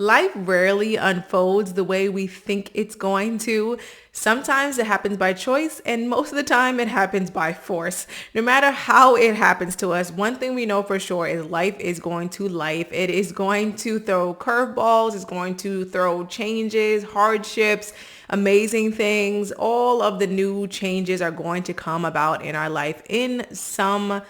Life rarely unfolds the way we think it's going to. Sometimes it happens by choice, and most of the time it happens by force. No matter how it happens to us, one thing we know for sure is life is going to life. It is going to throw curveballs, it's going to throw changes, hardships, amazing things. All of the new changes are going to come about in our life in some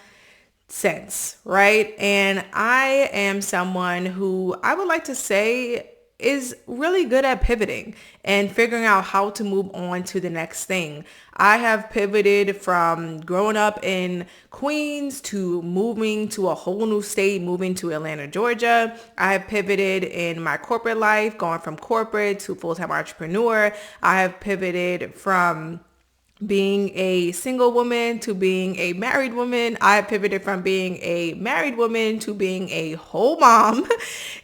sense, right? And I am someone who I would like to say is really good at pivoting and figuring out how to move on to the next thing. I have pivoted from growing up in Queens to moving to a whole new state, moving to Atlanta, Georgia. I have pivoted in my corporate life, going from corporate to full-time entrepreneur. I have pivoted from being a single woman to being a married woman. I pivoted from being a married woman to being a whole mom.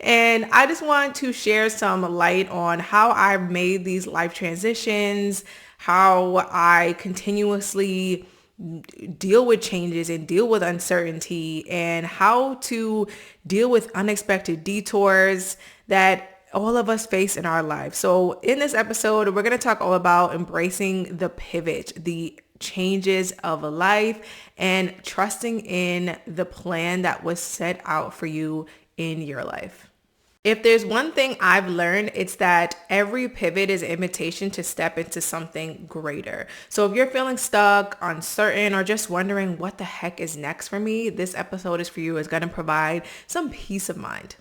And I just want to share some light on how I've made these life transitions, how I continuously deal with changes and deal with uncertainty, and how to deal with unexpected detours that all of us face in our life. So in this episode, we're going to talk all about embracing the pivot, the changes of a life, and trusting in the plan that was set out for you in your life. If there's one thing I've learned, it's that every pivot is an invitation to step into something greater. So if you're feeling stuck, uncertain, or just wondering what the heck is next for me, this episode is for you. It's going to provide some peace of mind.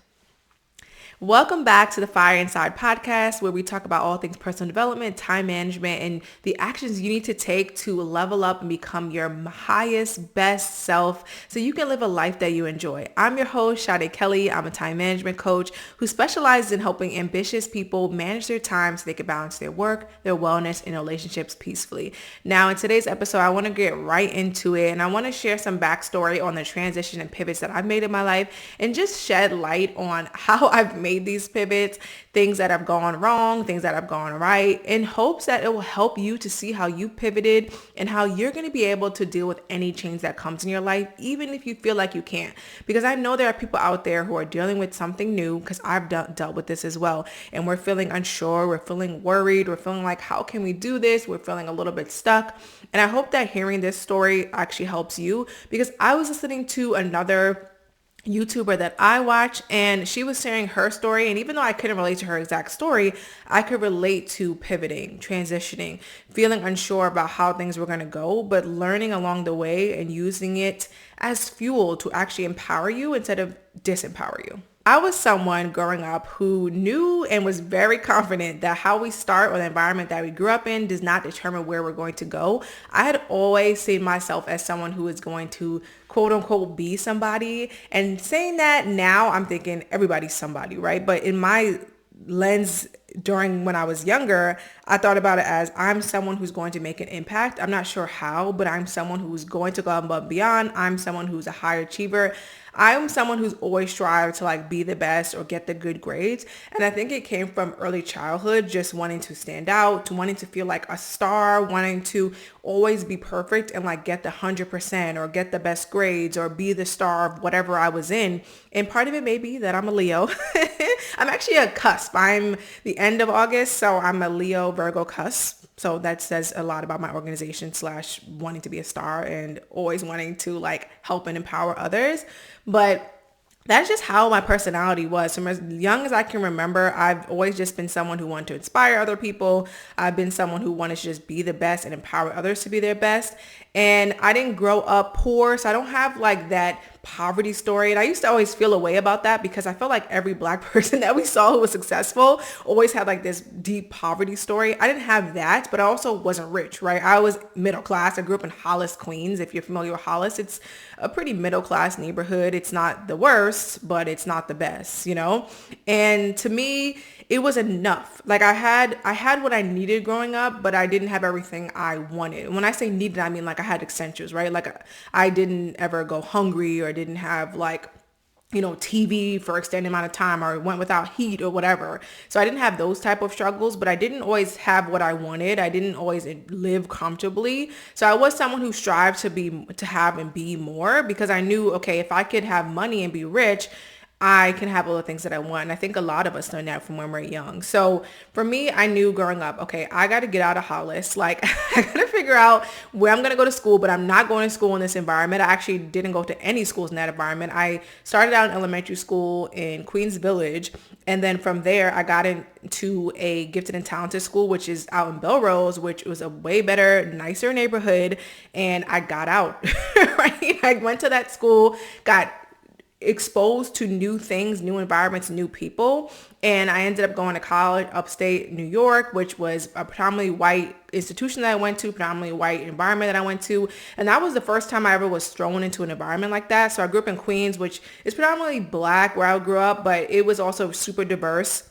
Welcome back to the Fire Inside podcast, where we talk about all things personal development, time management, and the actions you need to take to level up and become your highest, best self so you can live a life that you enjoy. I'm your host, Sade Kelly. I'm a time management coach who specializes in helping ambitious people manage their time so they can balance their work, their wellness, and relationships peacefully. Now, in today's episode, I want to get right into it, and I want to share some backstory on the transition and pivots that I've made in my life and just shed light on how I've made these pivots, things that have gone wrong, things that have gone right, in hopes that it will help you to see how you pivoted and how you're going to be able to deal with any change that comes in your life, even if you feel like you can't. Because I know there are people out there who are dealing with something new, because I've dealt with this as well. And we're feeling unsure, we're feeling worried, we're feeling like, how can we do this? We're feeling a little bit stuck. And I hope that hearing this story actually helps you, because I was listening to another YouTuber that I watch, and she was sharing her story, and even though I couldn't relate to her exact story, I could relate to pivoting, transitioning, feeling unsure about how things were going to go, but learning along the way and using it as fuel to actually empower you instead of disempower you. I was someone growing up who knew and was very confident that how we start or the environment that we grew up in does not determine where we're going to go. I had always seen myself as someone who is going to quote unquote be somebody. And saying that now, I'm thinking everybody's somebody, right? But in my lens during when I was younger, I thought about it as I'm someone who's going to make an impact. I'm not sure how, but I'm someone who's going to go above and beyond. I'm someone who's a high achiever. I'm someone who's always strived to be the best or get the good grades. And I think it came from early childhood, just wanting to stand out, to wanting to feel like a star, wanting to always be perfect and get the 100% or get the best grades or be the star of whatever I was in. And part of it may be that I'm a Leo. I'm actually a cusp. I'm the end of August, so I'm a Leo Virgo cusp. So that says a lot about my organization / wanting to be a star and always wanting to help and empower others. But that's just how my personality was. From as young as I can remember, I've always just been someone who wanted to inspire other people. I've been someone who wanted to just be the best and empower others to be their best. And I didn't grow up poor, so I don't have that poverty story. And I used to always feel a way about that because I felt like every Black person that we saw who was successful always had this deep poverty story. I didn't have that, but I also wasn't rich, right? I was middle class. I grew up in Hollis, Queens. If you're familiar with Hollis, it's a pretty middle class neighborhood. It's not the worst, but it's not the best, And to me, it was enough. I had what I needed growing up, but I didn't have everything I wanted. When I say needed, I mean I had essentials, right? I didn't ever go hungry or didn't have TV for extended amount of time or went without heat or whatever. So I didn't have those type of struggles, but I didn't always have what I wanted. I didn't always live comfortably. So I was someone who strived to have and be more, because I knew, okay, if I could have money and be rich, I can have all the things that I want. And I think a lot of us learn that from when we're young. So for me, I knew growing up, okay, I got to get out of Hollis. Like I got to figure out where I'm going to go to school, but I'm not going to school in this environment. I actually didn't go to any schools in that environment. I started out in elementary school in Queens Village. And then from there, I got into a gifted and talented school, which is out in Belrose, which was a way better, nicer neighborhood. And I got out, right? I went to that school, got exposed to new things, new environments, new people. And I ended up going to college upstate New York, which was a predominantly white institution that I went to, predominantly white environment that I went to. And that was the first time I ever was thrown into an environment like that. So I grew up in Queens, which is predominantly black where I grew up, but it was also super diverse.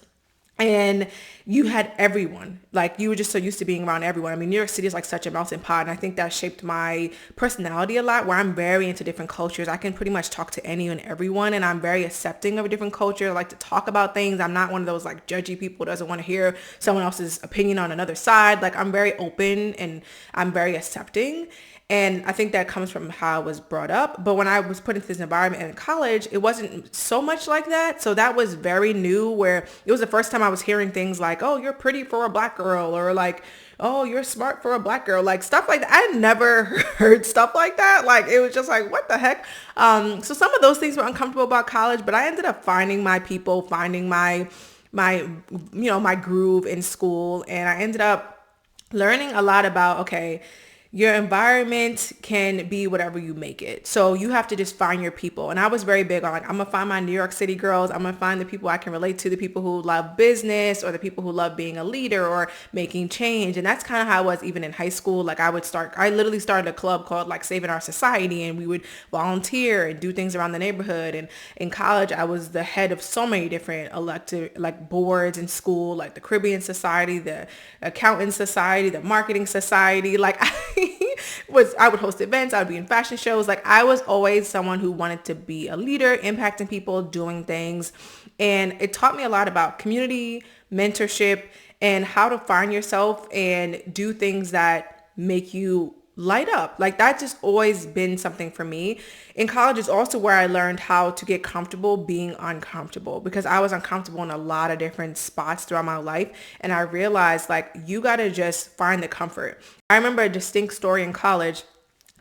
And you had everyone, like you were just so used to being around everyone. I mean, New York City is like such a melting pot. And I think that shaped my personality a lot, where I'm very into different cultures. I can pretty much talk to any and everyone, and I'm very accepting of a different culture. I like to talk about things. I'm not one of those like judgy people who doesn't want to hear someone else's opinion on another side. Like I'm very open and I'm very accepting. And I think that comes from how I was brought up. But when I was put into this environment in college, it wasn't so much like that. So that was very new, where it was the first time I was hearing things like, oh, you're pretty for a black girl, or like, oh, you're smart for a black girl, like stuff like that. I had never heard stuff like that. Like it was just like, what the heck? So some of those things were uncomfortable about college, but I ended up finding my people, finding my groove in school. And I ended up learning a lot about, okay, your environment can be whatever you make it. So you have to just find your people. And I was very big on like, I'm going to find my New York City girls. I'm going to find the people I can relate to, the people who love business, or the people who love being a leader or making change. And that's kind of how I was even in high school. Like I literally started a club called like Saving Our Society, and we would volunteer and do things around the neighborhood. And in college, I was the head of so many different elected like boards in school, like the Caribbean Society, the Accountant Society, the Marketing Society. Like I would host events. I would be in fashion shows. Like I was always someone who wanted to be a leader, impacting people, doing things. And it taught me a lot about community, mentorship, and how to find yourself and do things that make you light up. Like that's just always been something for me. In college is also where I learned how to get comfortable being uncomfortable, because I was uncomfortable in a lot of different spots throughout my life. And I realized like you got to just find the comfort. I remember a distinct story in college,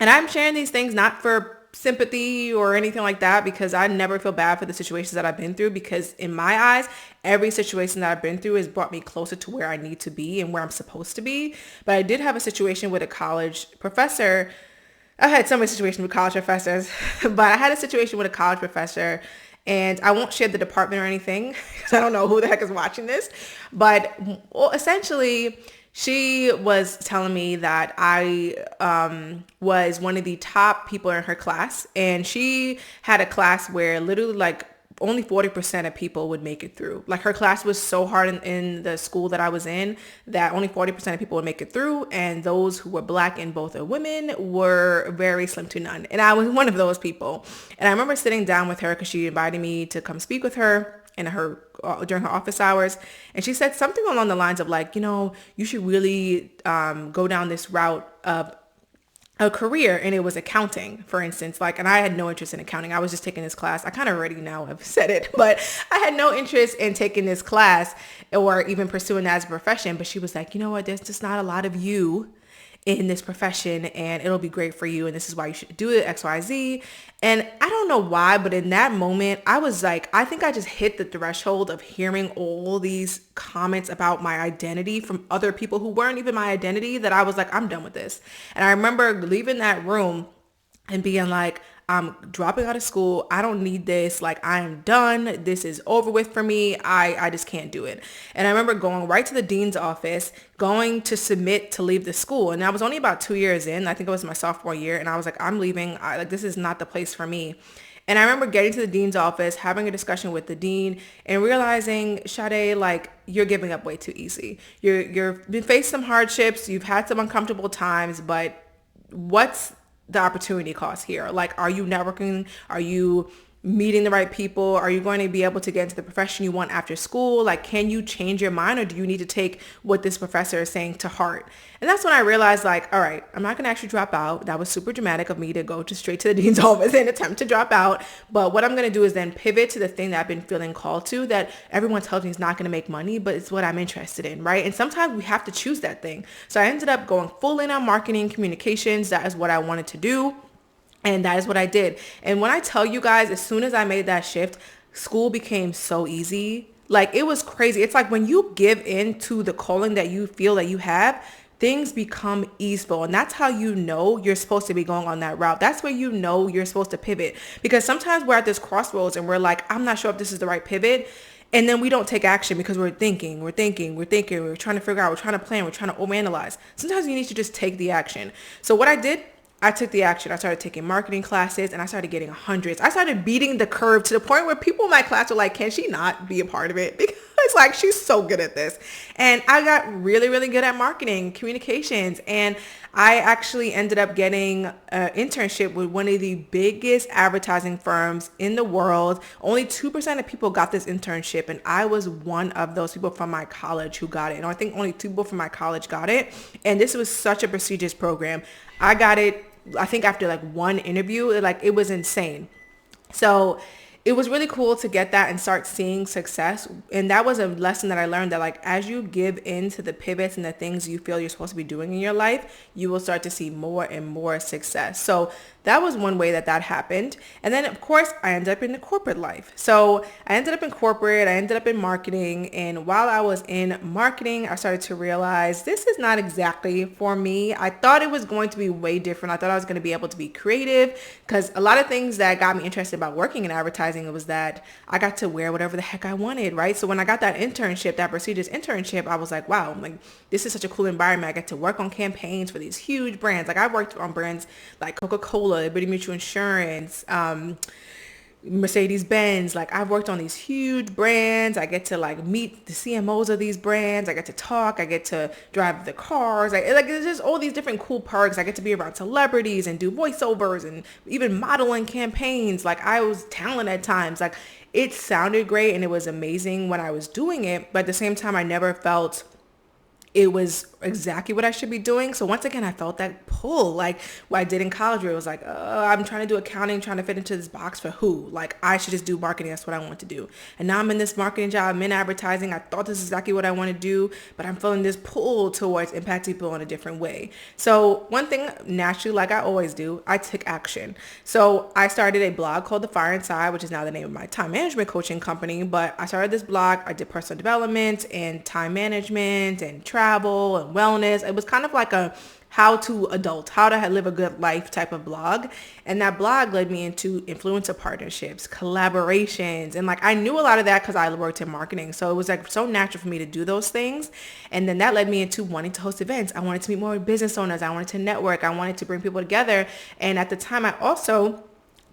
and I'm sharing these things not for sympathy or anything like that, because I never feel bad for the situations that I've been through, because in my eyes, every situation that I've been through has brought me closer to where I need to be and where I'm supposed to be. But I did have a situation with a college professor. I've had so many situations with college professors, but I had a situation with a college professor, and I won't share the department or anything because I don't know who the heck is watching this. But essentially, she was telling me that I was one of the top people in her class, and she had a class where literally like only 40% of people would make it through. Like her class was so hard in the school that I was in that only 40% of people would make it through. And those who were black and both are women were very slim to none. And I was one of those people. And I remember sitting down with her because she invited me to come speak with her in her during her office hours. And she said something along the lines of like, you should really go down this route of a career. And it was accounting, for instance. Like, and I had no interest in accounting. I was just taking this class. I kind of already now have said it, but I had no interest in taking this class or even pursuing that as a profession. But she was like, you know what, there's just not a lot of you in this profession, and it'll be great for you, and this is why you should do it, XYZ. And I don't know why, but in that moment, I was like, I think I just hit the threshold of hearing all these comments about my identity from other people who weren't even my identity, that I was like, I'm done with this. And I remember leaving that room and being like, I'm dropping out of school. I don't need this. Like, I am done. This is over with for me. I just can't do it. And I remember going right to the dean's office, going to submit to leave the school. And I was only about 2 years in. I think it was my sophomore year. And I was like, I'm leaving. This is not the place for me. And I remember getting to the dean's office, having a discussion with the dean, and realizing, Sade, like, you're giving up way too easy. You've been faced some hardships. You've had some uncomfortable times, but what's the opportunity cost here? Like, are you networking? Are you meeting the right people? Are you going to be able to get into the profession you want after school? Like, can you change your mind, or do you need to take what this professor is saying to heart? And that's when I realized, like, all right, I'm not going to actually drop out. That was super dramatic of me to go to straight to the dean's office and attempt to drop out. But what I'm going to do is then pivot to the thing that I've been feeling called to, that everyone tells me is not going to make money, but it's what I'm interested in, right? And sometimes we have to choose that thing. So I ended up going full in on marketing communications. That is what I wanted to do. And that is what I did. And when I tell you guys, as soon as I made that shift, school became so easy. Like, it was crazy. It's like when you give in to the calling that you feel that you have, things become easeful. And that's how you know you're supposed to be going on that route. That's where you know you're supposed to pivot. Because sometimes we're at this crossroads and we're like, I'm not sure if this is the right pivot. And then we don't take action because we're thinking, we're trying to figure out, we're trying to plan, we're trying to overanalyze. Sometimes you need to just take the action. So what I did, I took the action. I started taking marketing classes and I started getting hundreds. I started beating the curve to the point where people in my class were like, can she not be a part of it? Because like, she's so good at this. And I got really, really good at marketing, communications. And I actually ended up getting an internship with one of the biggest advertising firms in the world. Only 2% of people got this internship. And I was one of those people from my college who got it. And I think only 2 people from my college got it. And this was such a prestigious program. I got it, I think after like one interview. Like, it was insane. So it was really cool to get that and start seeing success. And that was a lesson that I learned, that like, as you give in to the pivots and the things you feel you're supposed to be doing in your life, you will start to see more and more success. So that was one way that happened. And then of course I ended up in the corporate life. So I ended up in corporate, I ended up in marketing. And while I was in marketing, I started to realize this is not exactly for me. I thought it was going to be way different. I thought I was going to be able to be creative, because a lot of things that got me interested about working in advertising was that I got to wear whatever the heck I wanted, right? So when I got that internship, that prestigious internship, I was like, wow, like, this is such a cool environment. I get to work on campaigns for these huge brands. Like, I worked on brands like Coca-Cola, Liberty Mutual Insurance, Mercedes-Benz. Like, I've worked on these huge brands. I get to like meet the CMOs of these brands. I get to talk. I get to drive the cars. Like there's just all these different cool perks. I get to be around celebrities and do voiceovers and even modeling campaigns. Like, I was talented at times. Like, it sounded great and it was amazing when I was doing it. But at the same time, I never felt it was exactly what I should be doing. So once again, I felt that pull, like what I did in college, where it was like, I'm trying to do accounting, trying to fit into this box for who? Like, I should just do marketing. That's what I want to do. And now I'm in this marketing job. I'm in advertising. I thought this is exactly what I want to do, but I'm feeling this pull towards impacting people in a different way. So one thing, naturally, like I always do, I took action. So I started a blog called The Fire Inside, which is now the name of my time management coaching company. But I started this blog. I did personal development and time management and travel and wellness. It was kind of like a how to adult, how to live a good life type of blog. And that blog led me into influencer partnerships, collaborations. And like, I knew a lot of that because I worked in marketing. So it was like so natural for me to do those things. And then that led me into wanting to host events. I wanted to meet more business owners. I wanted to network. I wanted to bring people together. And at the time, I also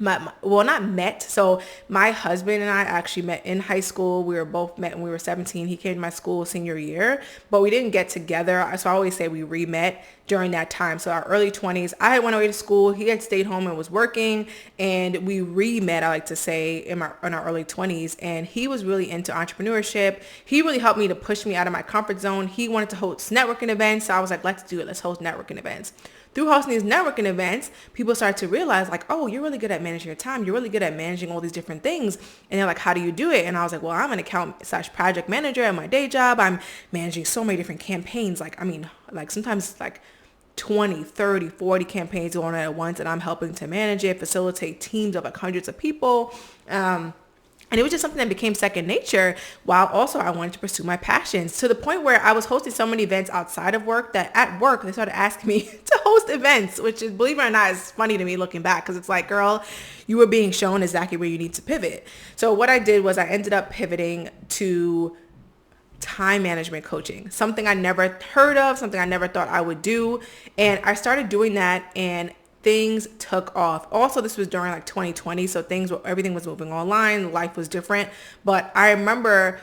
not met. So my husband and I actually met in high school. We were both met when we were 17. He came to my school senior year, but we didn't get together. So I always say we re-met during that time. So our early 20s, I had went away to school. He had stayed home and was working, and we re-met, I like to say, in our early 20s. And he was really into entrepreneurship. He really helped me to push me out of my comfort zone. He wanted to host networking events. So I was like, let's do it. Let's host networking events. Through hosting these networking events, people start to realize like, oh, you're really good at managing your time. You're really good at managing all these different things. And they're like, how do you do it? And I was like, well, I'm an account/project manager at my day job. I'm managing so many different campaigns. Like, I mean, like sometimes like 20, 30, 40 campaigns going on at once, and I'm helping to manage it, facilitate teams of like hundreds of people. And it was just something that became second nature, while also I wanted to pursue my passions, to the point where I was hosting so many events outside of work that at work, they started asking me to host events, which is, believe it or not, is funny to me looking back, because it's like, girl, you were being shown exactly where you need to pivot. So what I did was I ended up pivoting to time management coaching, something I never heard of, something I never thought I would do. And I started doing that, and things took off. Also, this was during like 2020, so everything was moving online. Life was different. But I remember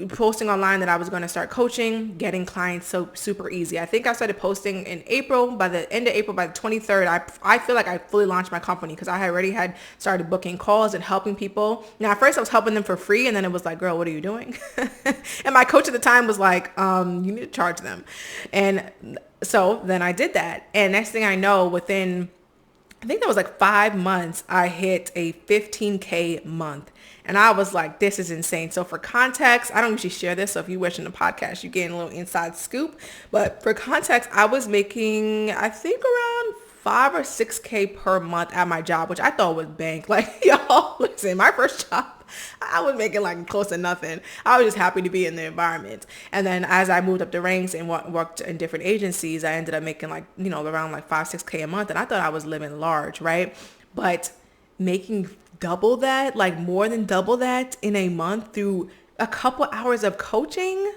posting online that I was going to start coaching, getting clients so super easy. I think I started posting in April. By the end of April, by the 23rd, I feel like I fully launched my company because I already had started booking calls and helping people. Now, at first I was helping them for free, and then it was like, girl, what are you doing? And my coach at the time was like, you need to charge them. And so then I did that. And next thing I know, within, I think that was like 5 months, I hit a 15K month. And I was like, this is insane. So for context, I don't usually share this. So if you're watching the podcast, you're getting a little inside scoop. But for context, I was making, I think around 5 or 6K per month at my job, which I thought was bank. Like, y'all, listen, my first job, I was making like close to nothing. I was just happy to be in the environment. And then as I moved up the ranks and worked in different agencies, I ended up making like, around like 5, 6K a month. And I thought I was living large, right? But making double that, like more than double that in a month through a couple hours of coaching.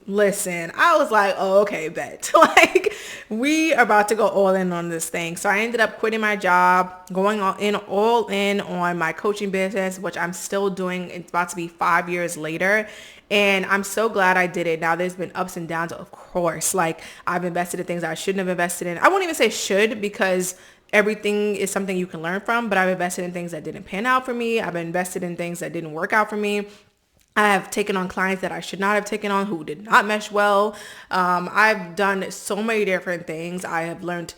Listen, I was like, oh, okay, bet. Like, we are about to go all in on this thing. So I ended up quitting my job, going all in on my coaching business, which I'm still doing. It's about to be 5 years later. And I'm so glad I did it. Now, there's been ups and downs, of course. Like, I've invested in things I shouldn't have invested in. I won't even say should, because everything is something you can learn from, but I've invested in things that didn't pan out for me. I've invested in things that didn't work out for me. I have taken on clients that I should not have taken on, who did not mesh well. I've done so many different things. I have learned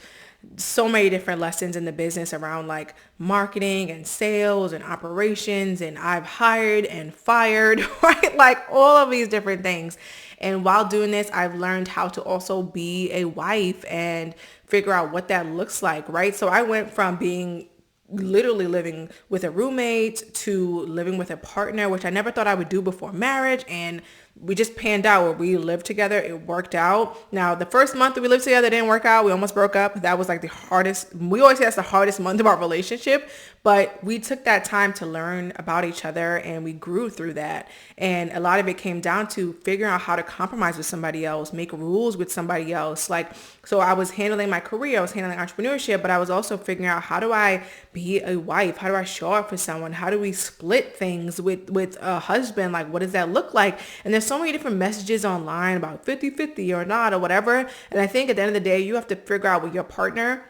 so many different lessons in the business around like marketing and sales and operations. And I've hired and fired, right? Like all of these different things. And while doing this, I've learned how to also be a wife and figure out what that looks like, right? So I went from being literally living with a roommate to living with a partner, which I never thought I would do before marriage. And we just panned out where we lived together. It worked out. Now, the first month that we lived together didn't work out. We almost broke up. That was like the hardest. We always say that's the hardest month of our relationship, but we took that time to learn about each other and we grew through that. And a lot of it came down to figuring out how to compromise with somebody else, make rules with somebody else. Like, so I was handling my career, I was handling entrepreneurship, but I was also figuring out, how do I be a wife? How do I show up for someone? How do we split things with a husband? Like, what does that look like? And there's so many different messages online about 50-50 or not or whatever. And I think at the end of the day, you have to figure out with your partner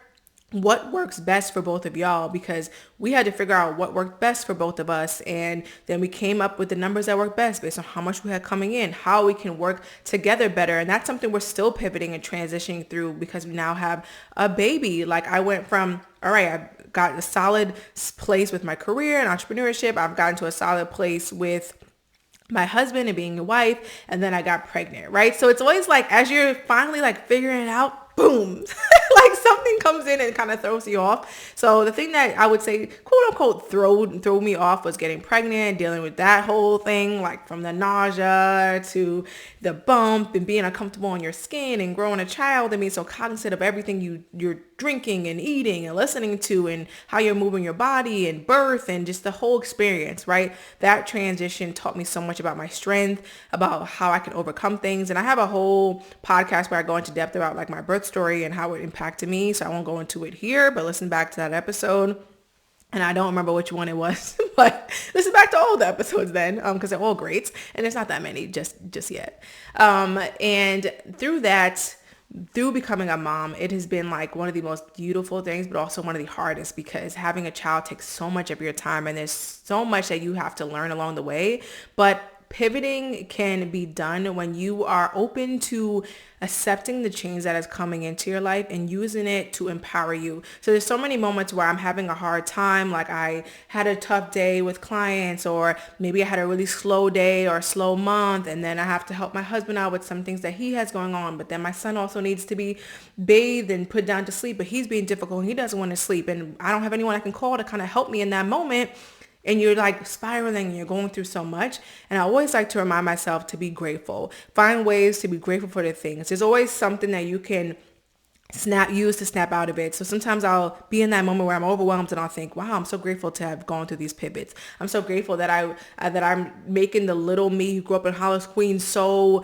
what works best for both of y'all, because we had to figure out what worked best for both of us. And then we came up with the numbers that work best based on how much we had coming in, how we can work together better. And that's something we're still pivoting and transitioning through, because we now have a baby. Like, I went from, all right, I've got a solid place with my career and entrepreneurship. I've gotten to a solid place with my husband and being a wife, and then I got pregnant, right? So it's always like, as you're finally like figuring it out, boom, like something comes in and kind of throws you off. So the thing that I would say, quote unquote, throw me off was getting pregnant, dealing with that whole thing, like from the nausea to the bump and being uncomfortable on your skin and growing a child. I mean, so cognizant of everything you're drinking and eating and listening to and how you're moving your body and birth and just the whole experience, right? That transition taught me so much about my strength, about how I can overcome things. And I have a whole podcast where I go into depth about like my birth story and how it impacted me. So I won't go into it here, but listen back to that episode. And I don't remember which one it was, but listen back to all the episodes then, because they're all great. And there's not that many just yet. And through that, through becoming a mom, it has been like one of the most beautiful things, but also one of the hardest, because having a child takes so much of your time and there's so much that you have to learn along the way. But pivoting can be done when you are open to accepting the change that is coming into your life and using it to empower you. So there's so many moments where I'm having a hard time, like I had a tough day with clients, or maybe I had a really slow day or a slow month, and then I have to help my husband out with some things that he has going on, but then my son also needs to be bathed and put down to sleep, but he's being difficult and he doesn't want to sleep, and I don't have anyone I can call to kind of help me in that moment. And you're like spiraling and you're going through so much. And I always like to remind myself to be grateful. Find ways to be grateful for the things. There's always something that you can snap out of it. So sometimes I'll be in that moment where I'm overwhelmed and I'll think, wow, I'm so grateful to have gone through these pivots. I'm so grateful that I'm making the little me who grew up in Hollis, Queens so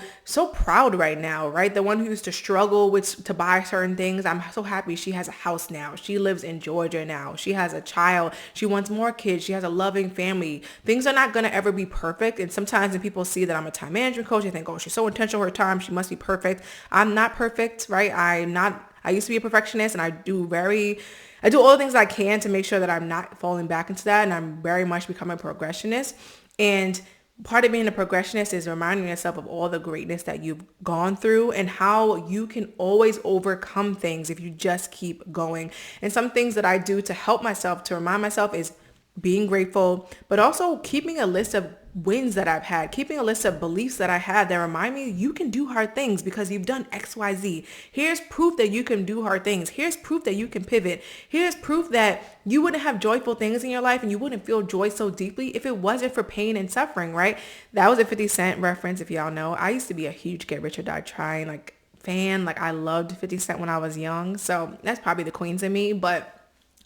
proud right now, right? The one who used to struggle with to buy certain things. I'm so happy she has a house now. She lives in Georgia now. She has a child. She wants more kids. She has a loving family. Things are not going to ever be perfect. And sometimes when people see that I'm a time management coach, they think, oh, she's so intentional with her time. She must be perfect. I'm not perfect, right? I used to be a perfectionist, and I do all the things I can to make sure that I'm not falling back into that. And I'm very much becoming a progressionist. And part of being a progressionist is reminding yourself of all the greatness that you've gone through and how you can always overcome things if you just keep going. And some things that I do to help myself, to remind myself, is being grateful, but also keeping a list of wins that I've had, keeping a list of beliefs that I had that remind me you can do hard things because you've done XYZ. Here's proof that you can do hard things. Here's proof that you can pivot. Here's proof that you wouldn't have joyful things in your life and you wouldn't feel joy so deeply if it wasn't for pain and suffering, right? That was a 50 Cent reference, if y'all know. I used to be a huge Get Rich or Die Trying fan. I loved 50 Cent when I was young. So that's probably the queens in me, but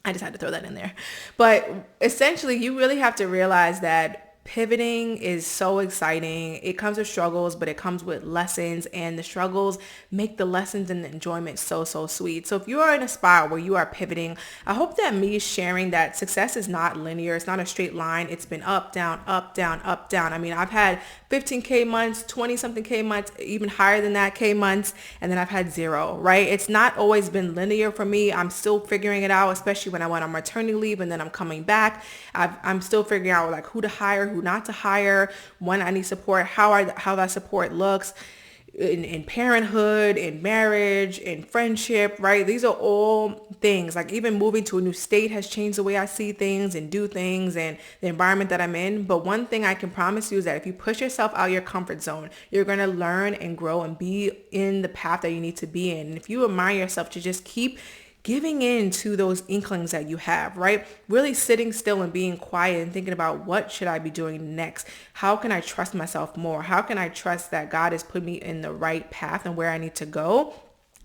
I just had to throw that in there. But essentially, you really have to realize that pivoting is so exciting. It comes with struggles, but it comes with lessons, and the struggles make the lessons and the enjoyment so sweet. So if you are in a spot where you are pivoting, I hope that me sharing that success is not linear. It's not a straight line. It's been up, down, up, down, up, down. I mean, I've had 15K months, 20 something K months, even higher than that K months. And then I've had 0, right? It's not always been linear for me. I'm still figuring it out, especially when I went on maternity leave and then I'm coming back. I'm still figuring out who to hire, who not to hire, when I need support, how that support looks in parenthood, in marriage, in friendship, right? These are all things. Even moving to a new state has changed the way I see things and do things and the environment that I'm in. But one thing I can promise you is that if you push yourself out of your comfort zone, you're going to learn and grow and be in the path that you need to be in. And if you remind yourself to just keep giving in to those inklings that you have, right? Really sitting still and being quiet and thinking about what should I be doing next? How can I trust myself more? How can I trust that God has put me in the right path and where I need to go?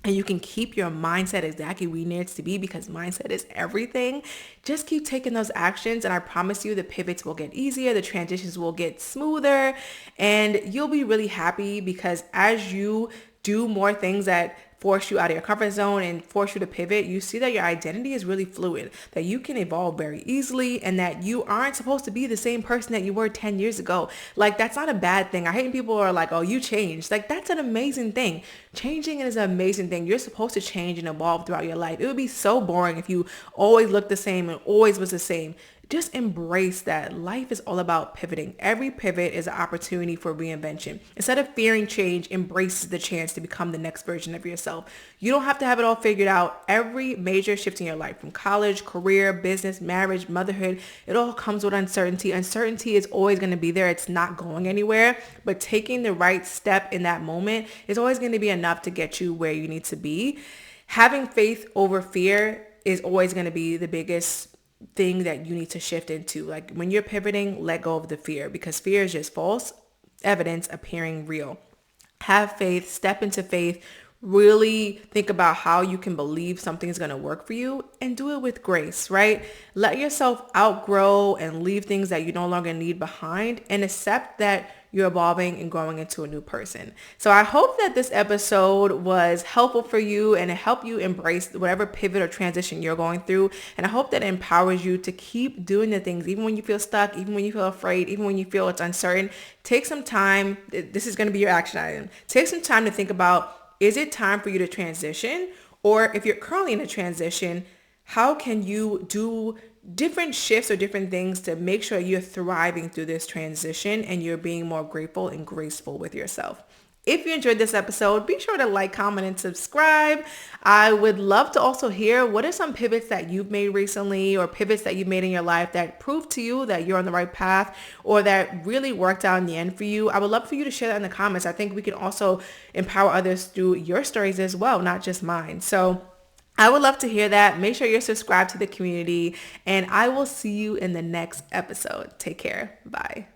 And you can keep your mindset exactly where it needs to be, because mindset is everything. Just keep taking those actions, and I promise you the pivots will get easier, the transitions will get smoother, and you'll be really happy, because as you do more things that force you out of your comfort zone and force you to pivot, you see that your identity is really fluid, that you can evolve very easily, and that you aren't supposed to be the same person that you were 10 years ago. That's not a bad thing. I hate when people are like, oh, you changed. That's an amazing thing. Changing is an amazing thing. You're supposed to change and evolve throughout your life. It would be so boring if you always looked the same and always was the same. Just embrace that life is all about pivoting. Every pivot is an opportunity for reinvention. Instead of fearing change, embrace the chance to become the next version of yourself. You don't have to have it all figured out. Every major shift in your life, from college, career, business, marriage, motherhood, it all comes with uncertainty. Uncertainty is always going to be there. It's not going anywhere, but taking the right step in that moment is always going to be enough to get you where you need to be. Having faith over fear is always going to be the biggest thing that you need to shift into. When you're pivoting, let go of the fear, because fear is just false evidence appearing real. Have faith, step into faith, really think about how you can believe something is going to work for you, and do it with grace, right? Let yourself outgrow and leave things that you no longer need behind, and accept that you're evolving and growing into a new person. So I hope that this episode was helpful for you and it helped you embrace whatever pivot or transition you're going through. And I hope that it empowers you to keep doing the things, even when you feel stuck, even when you feel afraid, even when you feel it's uncertain. Take some time. This is going to be your action item. Take some time to think about, is it time for you to transition? Or if you're currently in a transition, how can you do different shifts or different things to make sure you're thriving through this transition and you're being more grateful and graceful with yourself? If you enjoyed this episode, be sure to like, comment, and subscribe. I would love to also hear, what are some pivots that you've made recently, or pivots that you've made in your life that prove to you that you're on the right path, or that really worked out in the end for you? I would love for you to share that in the comments. I think we can also empower others through your stories as well, not just mine. So I would love to hear that. Make sure you're subscribed to the community, and I will see you in the next episode. Take care. Bye.